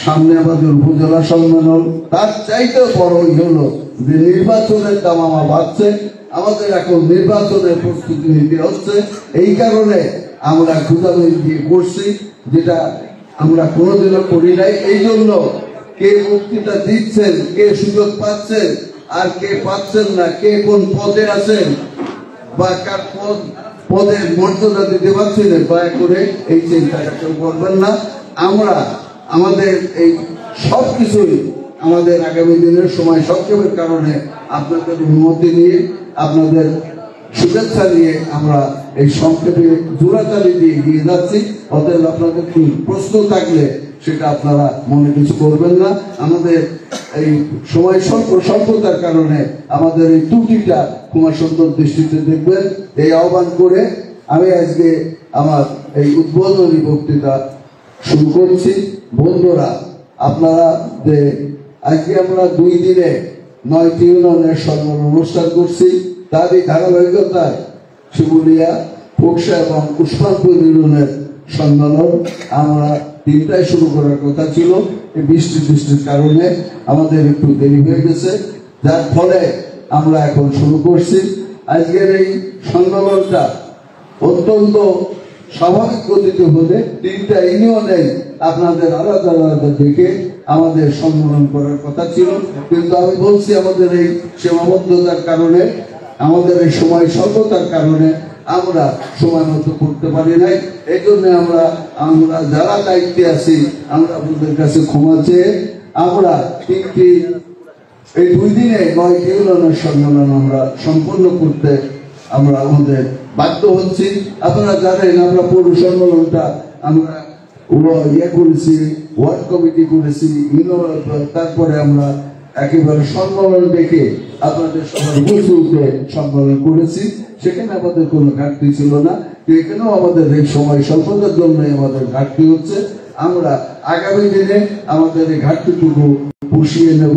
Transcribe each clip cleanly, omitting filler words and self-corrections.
সামনে আমাদের উপজেলা সম্মেলন, তার চাইতে বড়ই হলো যে নির্বাচনের দামামা বাড়ছে, আমাদের এখন নির্বাচনের প্রস্তুতি নিতে হচ্ছে। এই কারণে আমরা খুদাবাজি দিয়ে করছি, যেটা আমরা কোনোদিনও করি নাই। এই জন্য কে বক্তৃতা দিচ্ছেন, কে সুযোগ পাচ্ছেন আর কে পাচ্ছেন না, কে কোন পদে আছেন বা কার পদের মর্যাদা দিতে পারছেন, দয়া করে এই চিন্তাটা কেউ করবেন না। আমরা আমাদের এই সবকিছুই আমাদের আগামী দিনের সময় সংক্ষেপের কারণে আপনাদের অনুমতি নিয়ে, আপনাদের শুভেচ্ছা নিয়ে আমরা এই সংক্ষেপে জোড়াতালি দিয়ে এগিয়ে যাচ্ছি। অতএব আপনাদের কি প্রশ্ন থাকলে সেটা আপনারা মনে কিছু করবেন না। আমাদের এই সময় স্বল্পতার কারণে আমাদের এই ত্রুটিটা কুমার সুন্দর দৃষ্টিতে দেখবেন, এই আহ্বান করে আমি আজকে আমার এই উদ্বোধনী বক্তৃতা শুরু করছি। বন্ধুরা, আপনারা যে আজকে আমরা 2 দিনে 9টি ইউনিয়নের সম্মেলন অনুষ্ঠান করছি, তারই ধারাবাহিকতায় শিমুলিয়া, ফোকসা এবং উসমানপুর ইউনিয়নের সম্মেলন আমরা 3টায় শুরু করার কথা ছিল। এই বৃষ্টির কারণে আমাদের একটু দেরি হয়ে গেছে, যার ফলে আমরা এখন শুরু করছি। আজকের এই সম্মেলনটা অত্যন্ত স্বাভাবিক গতিতে হলে 3টা ইউনিয়নে আপনাদের আলাদা আলাদা দেখে আমাদের সম্মেলন করার কথা ছিল, কিন্তু আমি বলছি আমাদের এই সীমাবদ্ধতার কারণে, আমাদের এই সময় স্বল্পতার কারণে আমরা সময় মতো করতে পারি নাই। এই জন্য আমরা যারা দায়িত্বে আছি আমরা আপনাদের কাছে ক্ষমা চেয়ে আমরা এই 2 দিনে 9টি ইউনিয়নের সম্মেলন আমরা সম্পন্ন করতে আমরা আমাদের বাধ্য হচ্ছি। আপনারা জানেন আমরা পৌর সম্মেলনটা আমরা করেছি, ওয়ার্ড কমিটি করেছি, তারপরে আমরা একেবারে সম্মেলন দেখে আপনাদের সবার বুঝতে সম্মেলন করেছি। সেখানে আমাদের কোনো ঘাটতি ছিল না, এখানেও আমাদের এই সময় স্বল্পতার জন্য আমাদের ঘাটতি হচ্ছে। আমরা আগামী দিনে আমাদের এই ঘাটতিটুকু পুষিয়ে নেব।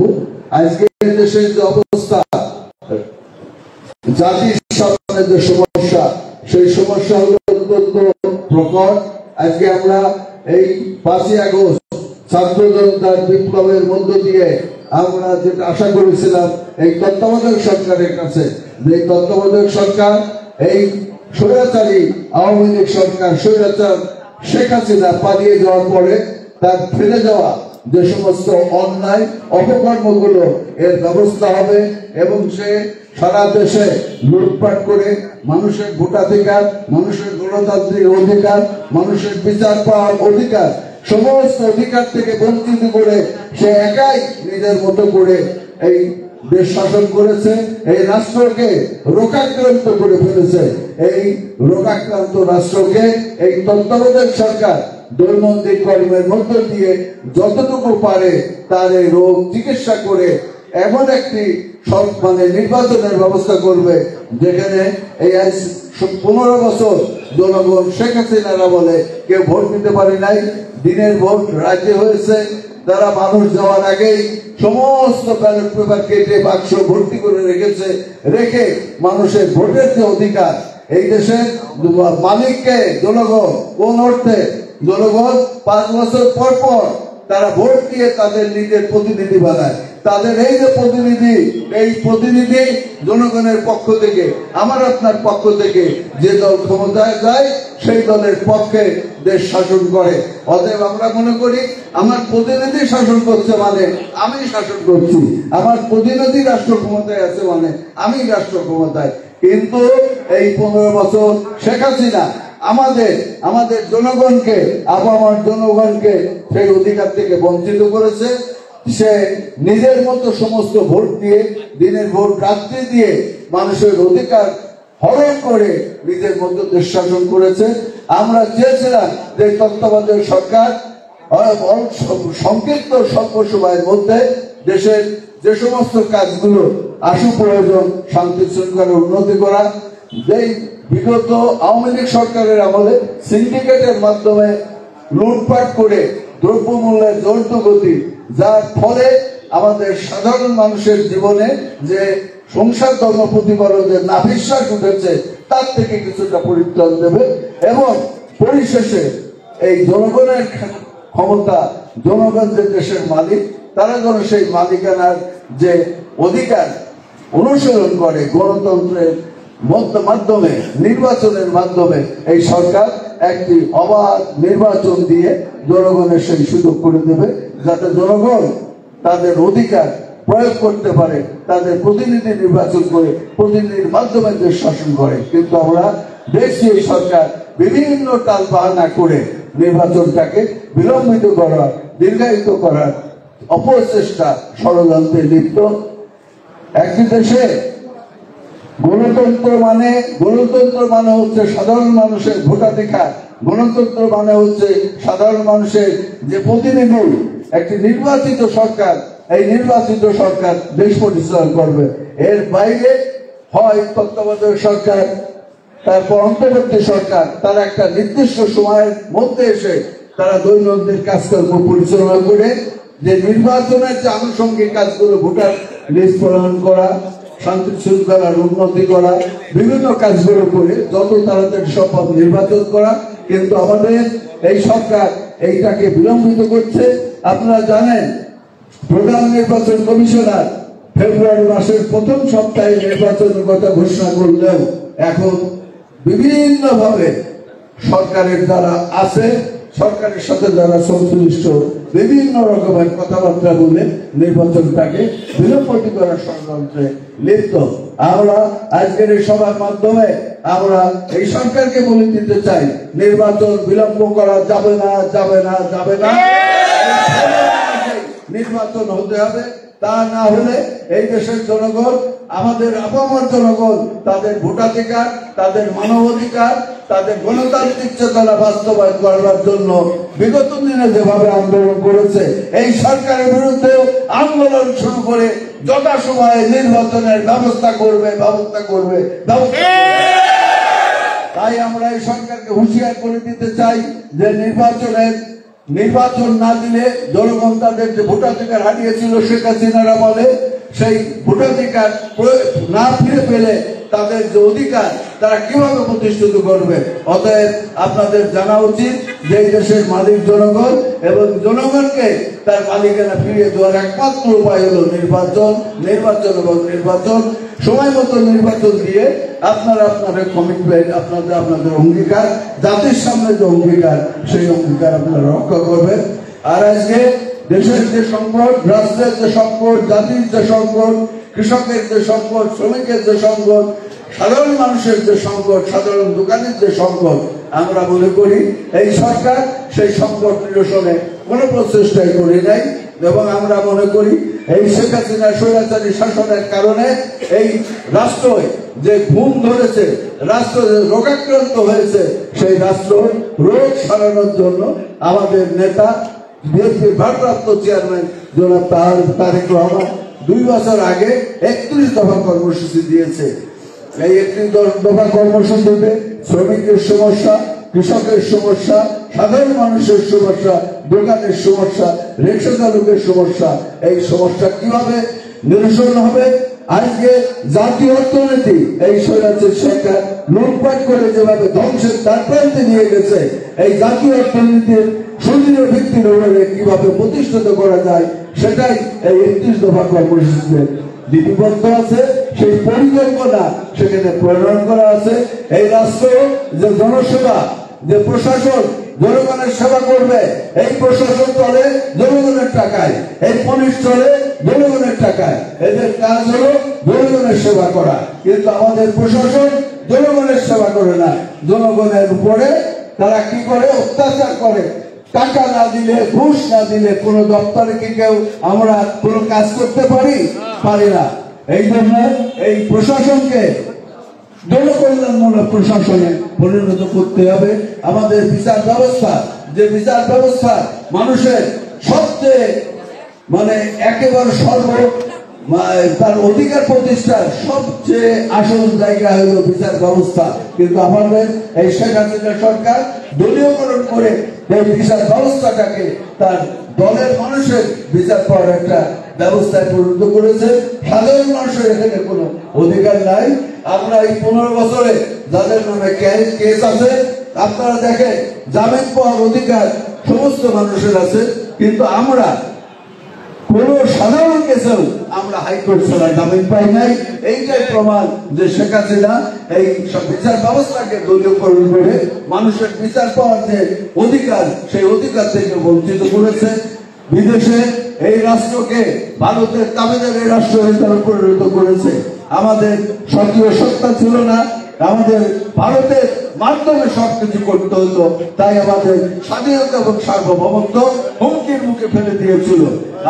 আজকে দেশের যে অবস্থা, জাতির সামনে যে সমস্যা, সেই সমস্যা হলো অত্যন্ত প্রকট। আজকে আমরা এই 5ই আগস্ট ছাত্র জনতার বিপ্লবের মধ্য দিয়ে আমরা যেটা আশা করেছিলাম এই তত্ত্বাবধায়ক সরকারের কাছে, যে তত্ত্বাবধায়ক সরকার এই স্বৈরাচারী আওয়ামী লীগ সরকার, স্বৈরাচার শেখ হাসিনা পালিয়ে যাওয়ার পরে তার ফিরে যাওয়া যে সমস্ত অন্যায় অপকর্মগুলো এর ব্যবস্থা হবে এবং সে সারা দেশে লুটপাট করে মানুষের ভোটাধিকার, মানুষের গণতান্ত্রিক অধিকার, মানুষের বিচার পাওয়ার অধিকার, সমস্ত অধিকার থেকে বঞ্চিত করে সে একাই নিজের মতো করে এই দেশ শাসন করেছে, এই রাষ্ট্রকে রোগাক্রান্ত করে ফেলেছে। এই রোগাক্রান্ত রাষ্ট্রকে এই তত্ত্বাবধায়ক সরকার দৈনন্দিন কর্মের মধ্য দিয়ে যতটুকু পারে তার এই রোগ চিকিৎসা করে এমন একটি নির্বাচনের ব্যবস্থা করবে যেখানে এই 15 বছর জনগণ শেখ হাসিনারা বলে কেউ ভোট দিতে পারে নাই, দিনের ভোট রাজ্যে হয়েছে, তারা মানুষ যাওয়ার আগেই সমস্ত ব্যালট পেপার কেটে বাক্স ভর্তি করে রেখে মানুষের ভোটের যে অধিকার, এই দেশের মালিককে জনগণ কোন অর্থে জনগণ 5 বছর পর পর তারা ভোট দিয়ে তাদের নিজের প্রতিনিধি বানায়। তাদের এই যে প্রতিনিধি জনগণের পক্ষ থেকে, আমার আপনার পক্ষ থেকে যে দল ক্ষমতায় যায় সেই দলের পক্ষে দেশ শাসন করে। অতএব আমরা মনে করি আমার প্রতিনিধি শাসন করছে মানে আমি শাসন করছি, আমার প্রতিনিধি রাষ্ট্র ক্ষমতায় আছে মানে আমি রাষ্ট্র ক্ষমতায়। কিন্তু এই 15 বছর শেখ হাসিনা আমাদের জনগণকে, আপামর জনগণকে সেই অধিকার থেকে বঞ্চিত করেছে। সে নিজের মতো সমস্ত ভোট দিয়ে, দিনের ভোট রাত্রি দিয়ে মানুষের অধিকার হরণ করে নিজের মতো দেশ শাসন করেছে। আমরা চেয়েছিলাম যে তত্ত্বাবধায়ক সরকার সংক্ষিপ্ত স্বল্প সময়ের মধ্যে দেশের যে সমস্ত কাজগুলো আশু প্রয়োজন, শান্তি শৃঙ্খলার উন্নতি করা, যেই বিগত আওয়ামী লীগ সরকারের আমলে সিন্ডিকেটের মাধ্যমে লুটপাট করে দ্রব্যমূল্যের ঊর্ধ্বগতি, যার ফলে আমাদের সাধারণ মানুষের জীবনে যে সংসার ধর্ম প্রতিপালনের নাভিশ্বাস উঠেছে তার থেকে কিছুটা পরিত্রাণ দেবে এবং পরিশেষে এই জনগণের ক্ষমতা জনগণ যে দেশের মালিক, তারা যেন সেই মালিকানার যে অধিকার অনুসরণ করে গণতন্ত্রের মাধ্যমে, নির্বাচনের মাধ্যমে এই সরকার একটি অবাধ নির্বাচন দিয়ে জনগণের সেই সুযোগ করে দেবে, যাতে জনগণ তাদের অধিকার প্রয়োগ করতে পারে, তাদের প্রতিনিধি নির্বাচন করে প্রতিনিধির মাধ্যমে দেশ শাসন করে। কিন্তু আমরা দেখছি এই সরকার বিভিন্ন টাল বাহানা করে নির্বাচনটাকে বিলম্বিত করা, দীর্ঘায়িত করার অপচেষ্টা, ষড়যন্ত্রে লিপ্ত। একটি দেশে গণতন্ত্র মানে হচ্ছে সাধারণ মানুষের ভোটাধিকার, গণতন্ত্র মানে হচ্ছে সাধারণ মানুষের যে প্রতিনিধি। একটি নির্বাচিত সরকার, এই নির্বাচিত সরকার দেশ পরিচালনা করবে। এর বাইরে হয় তত্ত্বাবধায়ক সরকার, তারপর অন্তর্বর্তী সরকার, তারা একটা নির্দিষ্ট সময়ের মধ্যে এসে তারা দৈনন্দিন কাজকর্ম পরিচালনা করে যে নির্বাচনের যে আনুষঙ্গিক কাজগুলো, ভোটার লিস্ট প্রণয়ন করা, শান্তি শৃঙ্খলার উন্নতি করা, বিভিন্ন কাজগুলো করে যত তাড়াতাড়ি সম্ভব নির্বাচন করা। কিন্তু আমাদের এই সরকার এইটাকে বিলম্বিত করছে। আপনারা জানেন, প্রধান নির্বাচন কমিশনার ফেব্রুয়ারি মাসের প্রথম সপ্তাহে নির্বাচনের কথা ঘোষণা করলেও এখন বিভিন্ন ভাবে সরকারের যারা আছে, সরকারের সাথে যারা সংশ্লিষ্ট, বিভিন্ন রকমের কথাবার্তা বলে নির্বাচনটাকে বিলম্বিত করার ষড়যন্ত্রে লিপ্ত। আমরা আজকের এই সভার মাধ্যমে আমরা এই সরকারকে বলে দিতে চাই, নির্বাচন বিলম্ব করা যাবে না, যাবে না, যাবে না। নির্বাচন হতে হবে, তা না হলে এই দেশের জনগণ, আমাদের আপামর জনগণ তাদের ভোটাধিকার, তাদের মানবাধিকার, তাদের গণতান্ত্রিক চেতনা বাস্তবায়ন করার জন্য বিগত দিনে যেভাবে আন্দোলন করেছে, এই সরকারের বিরুদ্ধে আন্দোলন শুরু করে যথাসময়ে নির্বাচনের ব্যবস্থা করবে। তাই আমরা এই সরকারকে হুঁশিয়ার করে দিতে চাই যে নির্বাচন না দিলে জনগণ তাদের যে ভোটাধিকার হারিয়েছিল শেখ হাসিনার আমলে, সেই ভোটাধিকার না ফিরে পেলে তাদের যে অধিকার তারা কিভাবে প্রতিষ্ঠিত করবে। অতএব আপনাদের জানা উচিত যে এই দেশের মালিক জনগণ, এবং জনগণকে তার মালিকানা ফিরিয়ে দেওয়ার একমাত্র উপায় হলো নির্বাচন। সময় মতো নির্বাচন দিয়ে আপনারা আপনাদের কমিটমেন্ট, আপনাদের অঙ্গীকার, জাতির সামনে যে অঙ্গীকার, সেই অঙ্গীকার আপনারা রক্ষা করবেন। আর আজকে দেশের যে সংকট, রাষ্ট্রের যে সংকট, জাতির যে সংকট, কৃষকের যে সংকট, শ্রমিকের যে সংকট, সাধারণ মানুষের যে সংকট, সাধারণ দোকানের যে সংকট, আমরা মনে করি এই সরকার সেই সংকট নিরসনে কোনো প্রচেষ্টাই করে নাই। এবং আমরা মনে করি এই শেখ হাসিনার স্বৈরাচারী শাসনের কারণে এই রাষ্ট্র যে ঘুম ধরেছে, রাষ্ট্র যে রোগাক্রান্ত হয়েছে, সেই রাষ্ট্র রোগ সারানোর জন্য আমাদের নেতা বিএনপির ভারপ্রাপ্ত চেয়ারম্যান জনাব তারেক রহমান 2 বছর আগে 31 দফা কর্মসূচি দিয়েছে। এই 31 দফা কর্মসূচিতে শ্রমিকের সমস্যা, কৃষকের সমস্যা, সাধারণ মানুষের সমস্যা, দোকানের সমস্যা, রিক্সা চালকের সমস্যা, এই সমস্যা কিভাবে নিরসন হবে। আজকে জাতীয় অর্থনীতি এই স্বৈরাচারী সরকার লুটপাট করে যেভাবে ধ্বংসের দ্বারপ্রান্তে নিয়ে গেছে, এই জাতীয় অর্থনীতির সুদৃঢ় ভিত্তির উপরে কিভাবে প্রতিষ্ঠিত করা যায়, সেটাই এই 31 দফা কর্মসূচিতে লিপিবদ্ধ আছে। সেই পরিকল্পনা সেখানে প্রণয়ন করা আছে। এই রাষ্ট্র যে জনসেবা, যে প্রশাসন জনগণের সেবা করবে, এই প্রশাসন চলে জনগণের টাকায়, এই পুলিশ চলে জনগণের টাকায়। এদের কাজ হলো জনগণের সেবা করা, কিন্তু আমাদের প্রশাসন জনগণের সেবা করে না, জনগণের উপরে তারা কি করে, অত্যাচার করে। টাকা না দিলে, ঘুষ না দিলে কোন দপ্তরে কি কেউ আমরা কোন কাজ করতে পারি না। এই জন্য এই প্রশাসনকে জনকল্যাণমূলক প্রশাসনে পরিণত করতে হবে। আমাদের বিচার ব্যবস্থা, যে বিচার ব্যবস্থা মানুষের সবচেয়ে একেবারে তার অধিকার প্রতিষ্ঠার সবচেয়ে আসল জায়গা হলো বিচার ব্যবস্থা, কিন্তু আমাদের এই শেখ হাসিনা সরকার দলীয়করণ করে এই বিচার ব্যবস্থাটাকে তার দলের মানুষের বিচার পাওয়ার একটা ব্যবস্থায় পরিণত করেছে। সাধারণ মানুষের এখানে কোনো অধিকার নাই। আমরা এই 15 বছরে যাদের নামে কেস আছে, আপনারা দেখেন জামিন পাওয়ার অধিকার সমস্ত মানুষের আছে, কিন্তু আমরা কোন সাধারণ কেসেও আমরা হাইকোর্ট ছাড়া জামিন পাই নাই। এইটাই প্রমাণ যে শেখ হাসিনা এই বিচার ব্যবস্থাকে দলীয়করণ করে মানুষের বিচার পাওয়ার যে অধিকার, সেই অধিকার থেকে বঞ্চিত করেছে। বিদেশে এই রাষ্ট্রকে ভারতের তাবেদারি রাষ্ট্র হিসেবে পরিণত করেছে। আমাদের সক্রিয় সত্তা ছিল না, আমাদের ভারতের মাধ্যমে সবকিছু করতে হতো, তাই আমাদের স্বাধীনতা এবং সার্বভৌমত্ব হুমকির মুখে ফেলে দিয়েছিল।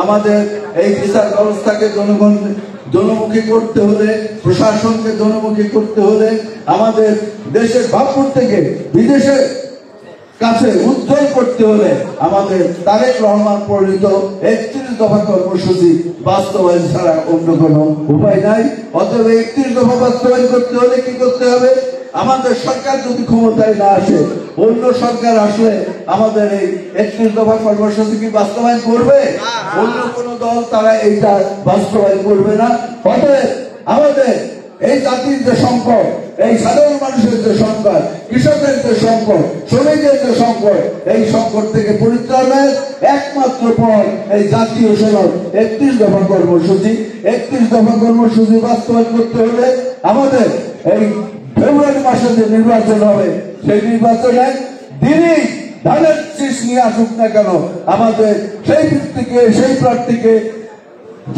আমাদের এই বিচার ব্যবস্থাকে জনমুখী করতে হলে, প্রশাসনকে জনমুখী করতে হলে, আমাদের দেশের ভাবপুর থেকে বিদেশের কাছে উজ্জ্বল করতে হলে আমাদের তারেক রহমান প্রণীত ৩১ দফা কর্মসূচি বাস্তবায়ন ছাড়া অন্য কোনো উপায় নাই। অতএব ৩১ দফা বাস্তবায়ন করতে হলে কি করতে হবে? আমাদের সরকার যদি ক্ষমতায় না আসে, অন্য সরকার আসলে আমাদের এই ৩১ দফা কর্মসূচি কি বাস্তবায়ন করবে? অন্য কোনো দল তারা এইটা বাস্তবায়ন করবে না। অতএব আমাদের এই জাতির যে সংকট, এই সাধারণ মানুষের যে সংকট, কৃষকের যে সংকট, শ্রমিকের যে সংকট, এই সংকট থেকে পরিত্রাণের একমাত্র পথ এই জাতীয় সনদ ৩১ দফা কর্মসূচি। ৩১ দফা কর্মসূচি বাস্তবায়ন করতে হলে আমাদের এই ফেব্রুয়ারি মাসে যে নির্বাচন হবে, সেই নির্বাচনে দিনই ধানের শীষ নিয়ে আসুক না কেন, আমাদের সেই প্রার্থীকে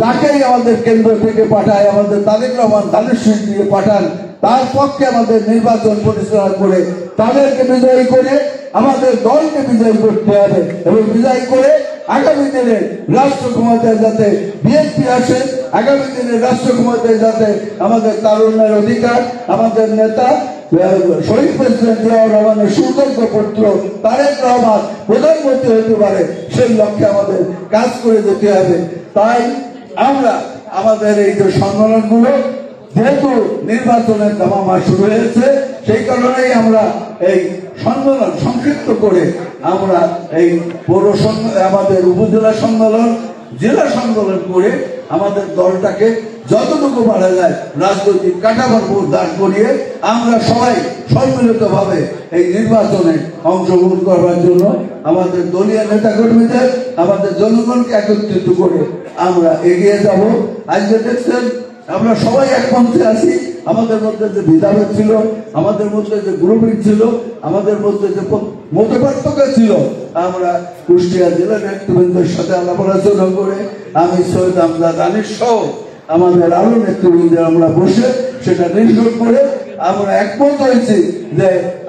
যাকেই আমাদের কেন্দ্র থেকে পাঠায়, আমাদের তারেক রহমান ধানের শীষ দিয়ে পাঠান, তার পক্ষে আমাদের নির্বাচন পরিচালনা করে তাদেরকে বিজয়ী করে আমাদের দলকে বিজয়ী করতে হবে, এবং বিজয়ী করে আগামী দিনে রাষ্ট্র ক্ষমতায় যাতে বিএনপি আসে, আগামী দিনে রাষ্ট্র ক্ষমতায় যাতে আমাদের তারুণ্যের অধিকার, আমাদের নেতা শহীদ প্রেসিডেন্ট জিয়াউর রহমানের সুযোগ্য পুত্র তারেক রহমান প্রধানমন্ত্রী হতে পারে, সেই লক্ষ্যে আমাদের কাজ করে যেতে হবে। তাই আমরা আমাদের এই যে সম্মেলনগুলো, যেহেতু নির্বাচনের দামামা শুরু হয়েছে, সেই কারণেই আমরা এই সম্মেলন সংক্ষিপ্ত করে আমরা এই পৌর আমাদের উপজেলা সম্মেলন, জেলা সম্মেলন করে আমাদের দলটাকে যতটুকু পারা যায় রাজনৈতিক কাঠামোর দাঁড় করিয়ে আমরা সবাই সম্মিলিতভাবে এই নির্বাচনে অংশগ্রহণ করবার জন্য আমাদের দলীয় নেতাকর্মীদের, আমাদের জনগণকে একত্রিত করে আমরা এগিয়ে যাব। আজকে দেখছেন আমরা সবাই এক মঞ্চে আছি। আমাদের মধ্যে যে ভেদাভেদ ছিল, আমাদের মধ্যে যে গ্রুপিং ছিল, আমাদের মধ্যে যে মতপার্থক্য ছিল, আমরা কুষ্টিয়া জেলা নেতৃবৃন্দের সাথে আলাপ আলোচনা করে আমি সৈয়দ আমজাদ আনিস সহ আমাদের আরো নেতৃবৃন্দ আমরা বসে সেটা নির্ণয় করে আমরা একমত হয়েছি যে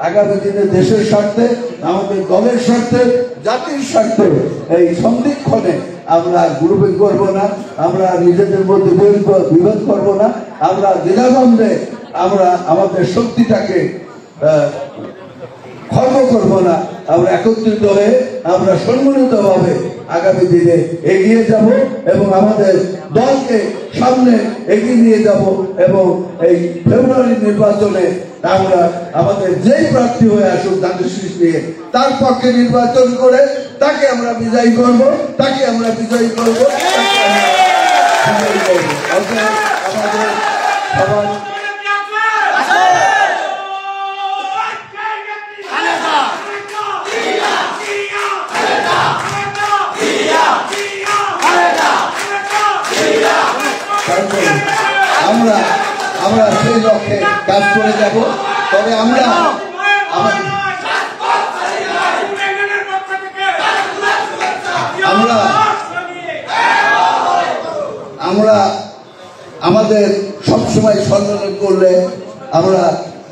আগামী দিনে দেশের স্বার্থে, আমাদের দলের স্বার্থে, জাতির স্বার্থে এই সন্ধিক্ষণে আমরা গ্রুপিং করবো না, আমরা নিজেদের মধ্যে বিভেদ করবো না, আমরা দ্বিধাদ্বন্দ্বে আমরা আমাদের শক্তিটাকে খর্ব করবো না, আমরা একত্রিত হয়ে আমরা সম্মিলিতভাবে আগামী দিনে এগিয়ে যাব এবং আমাদের দলকে সামনে এগিয়ে নিয়ে যাব, এবং এই ফেব্রুয়ারি নির্বাচনে আমরা আমাদের যেই প্রার্থী হয়ে আসুক ধানের শীষ নিয়ে, তার পক্ষে নির্বাচন করে তাকে আমরা বিজয়ী করব, তাকে আমরা বিজয়ী করব, আমাদের সবার আমরা সেই লক্ষ্যে কাজ করে যাব। তবে আমরা আমাদের সবসময় সম্মেলন করলে আমরা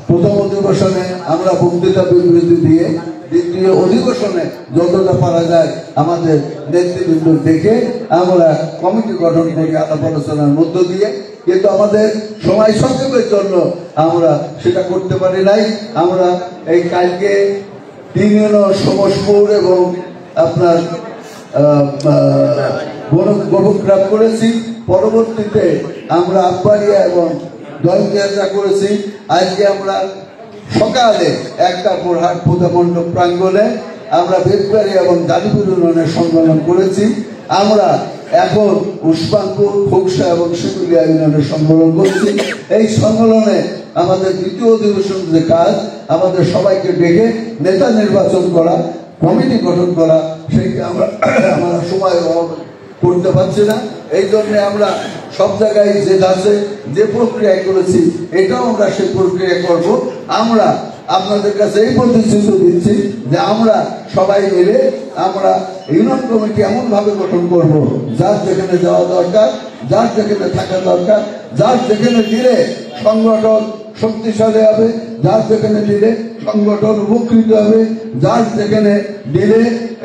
প্রথম অধিবেশনে আমরা বক্তৃতা বিবৃতি দিয়ে, দ্বিতীয় অধিবেশনে যতটা পারা যায় আমাদের নেতৃবৃন্দ দেখে আমরা কমিটি গঠন করি আলাপ আলোচনার মধ্য দিয়ে, কিন্তু আমাদের সময় সংক্ষেপের জন্য আমরা সেটা করতে পারি নাই। আমরা এই কালকে ৩ সমসপুর এবং আপনার গোবরগ্রাম করেছি, পরবর্তীতে আমরা আব্বাড়িয়া এবং দলযাত্রা করেছি। আজকে আমরা সকালে একটা বোরহাট পূজা মণ্ডপ প্রাঙ্গণে আমরা বেদবাড়ি এবং জালিপুর ইউনিয়নের সম্মেলন করেছি। আমরা এখন উসমানপুর, খোকসা এবং শিমুলিয়া ইউনিয়নের সম্মেলন করছি। এই সম্মেলনে আমাদের দ্বিতীয় অধিবেশন যে কাজ, আমাদের সবাইকে ডেকে নেতা নির্বাচন করা, কমিটি গঠন করা, সেইটা আমরা সময় করতে পারছি না। এই জন্য আমরা সব জায়গায় যে আছে, যে প্রক্রিয়া করেছি, এটাও আমরা সেই প্রক্রিয়া করব। আমরা আপনাদের কাছে এই প্রতিশ্রুতি দিচ্ছি যে আমরা সবাই মিলে আমরা ইউনিয়ন কমিটি এমন ভাবে গঠন করব, যার যেখানে যাওয়া দরকার, যার যেখানে থাকা দরকার, যার যেখানে দিলে সংগঠন শক্তিশালী হবে, যার যেখানে দিলে সংগঠন উপকৃত হবে, যার যেখানে দিলে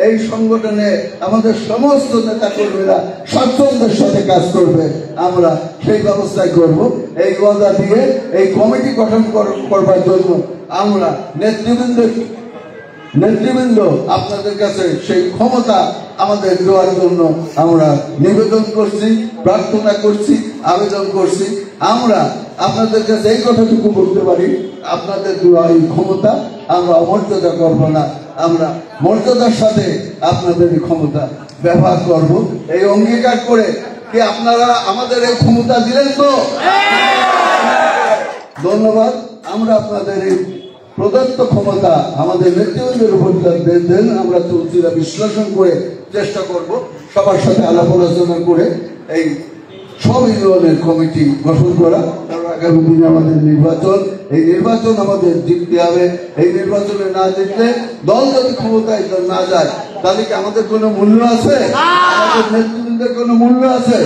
এই সংগঠনে আমাদের সমস্ত নেতা কর্মীরা স্বাচ্ছন্দ্যের সাথে কাজ করবে, আমরা সেই ব্যবস্থায় করব। এই ওয়াদা দিয়ে এই কমিটি গঠন করবার জন্য আমরা নেতৃবৃন্দ আপনাদের কাছে সেই ক্ষমতা আমাদের দেওয়ার জন্য আমরা নিবেদন করছি, প্রার্থনা করছি, আবেদন করছি। আমরা আপনাদের কাছে এই কথাটুকু বলতে পারি, আপনাদের দেওয়া এই ক্ষমতা আমরা অমর্যাদা করব না, আমরা মর্যাদার সাথে আপনাদের এই ক্ষমতা ব্যবহার করব। এই অঙ্গীকার করে কি আপনারা আমাদের এই ক্ষমতা দিলেন তো? ধন্যবাদ। আমরা আপনাদের এই প্রদত্ত ক্ষমতা আমাদের নেতৃবৃন্দের উপর দেন, আমরা তফসিলা বিশ্লেষণ করে চেষ্টা করব সবার সাথে আলাপ আলোচনা করে এই সব ইউনিয়নের কমিটি গঠন করা। কারণ আগামী দিনে আমাদের নির্বাচন, এই নির্বাচন আমাদের জিততে হবে। এই নির্বাচনে না জিতলে, দল যদি ক্ষমতায় না যায়, তাহলে কি আমাদের কোনো মূল্য আছে? আমাদের নেতৃবৃন্দের কোনো মূল্য আছে?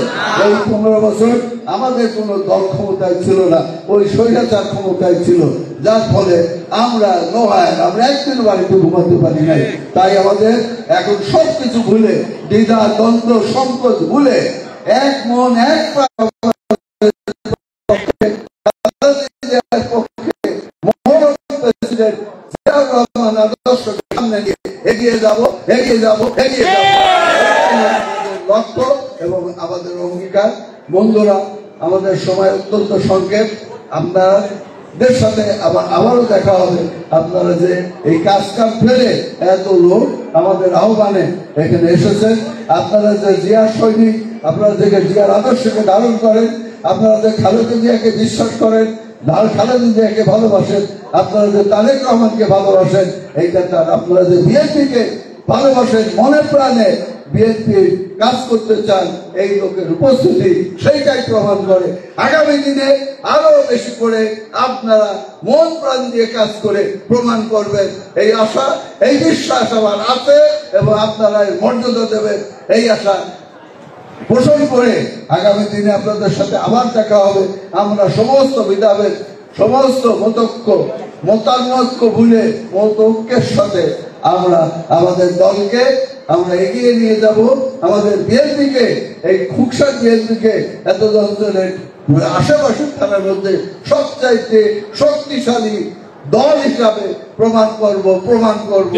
এই 15 বছর আমাদের কোনো দল ক্ষমতায় ছিল না, ওই স্বৈরাচার ক্ষমতায় ছিল, যার ফলে আমরা আমরা একদিন বাড়িতে ঘুমাতে পারি নাই। তাই আমাদের এখন সবকিছু ভুলে, দ্বিধা, দ্বন্দ্ব, সংকোচ ভুলে এক মন এক এগিয়ে যাব লক্ষ্য এবং আমাদের অঙ্গীকার। বন্ধুরা, আমাদের সময় অত্যন্ত সংক্ষেপ, আপনাদের সাথে আবারও দেখা হবে। আপনারা যে এই কাজ ফেলে এত লোক আমাদের আহ্বানে এখানে এসেছেন, আপনারা যে জিয়া সৈনিক, আপনারা যে জিয়ার আদর্শকে ধারণ করেন, আপনারা যে খালেদা জিয়াকে বিশ্বাস করেন, খালেদা জিয়াকে ভালোবাসেন, আপনারা যে তারেক রহমানকে ভালোবাসেন, এইটা তার, আপনারা যে বিএনপিকে ভালোবাসেন, মনে প্রাণে বিএনপি কাজ করতে চান, এই লোকের উপস্থিতি সেইটাই প্রমাণ করে। আগামী দিনে আরো বেশি করে আপনারা মন প্রাণ দিয়ে কাজ করে প্রমাণ করবেন, এই আশা, এই বিশ্বাস আমার আছে এবং আপনারা মর্যাদা দেবেন, এই আশা পোষণ করে আগামী দিনে আপনাদের সাথে আবার দেখা হবে। আমরা সমস্ত বিধাবের, সমস্ত মতানৈক্য ভুলে মতৈক্যের সাথে আমরা আমাদের দলকে আমরা এগিয়ে নিয়ে যাব। আমাদের বিএনপিকে, এই খোকসা বিএনপিকে এত অঞ্চলের আশেপাশের থানার মধ্যে সবচাইতে শক্তিশালী দল হিসাবে প্রমাণ করব।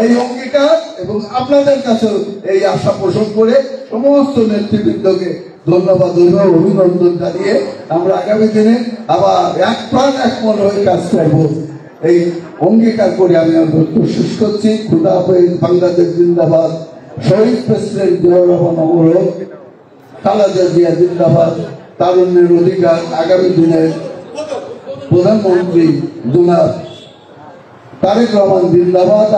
এই অঙ্গীকার এবং আপনাদের কাছে এই আশা পোষণ করে সমস্ত নেতৃবৃন্দকে ধন্যবাদ অভিনন্দন জানিয়ে আমরা আগামী দিনে আবার এক প্রাণ এক মন হয়ে কাজ করব, এই অঙ্গীকার করে আমি শেষ করছি। খুদা হাফেজ। বাংলাদেশ জিন্দাবাদ। শহীদ প্রেসিডেন্ট জিয়াউর রহমান অমর, খালেদা জিয়া জিন্দাবাদ। তারুণ্যের অধিকার। আগামী দিনের প্রধানমন্ত্রী জনাব তারেক রহমান জিন্দাবাদ।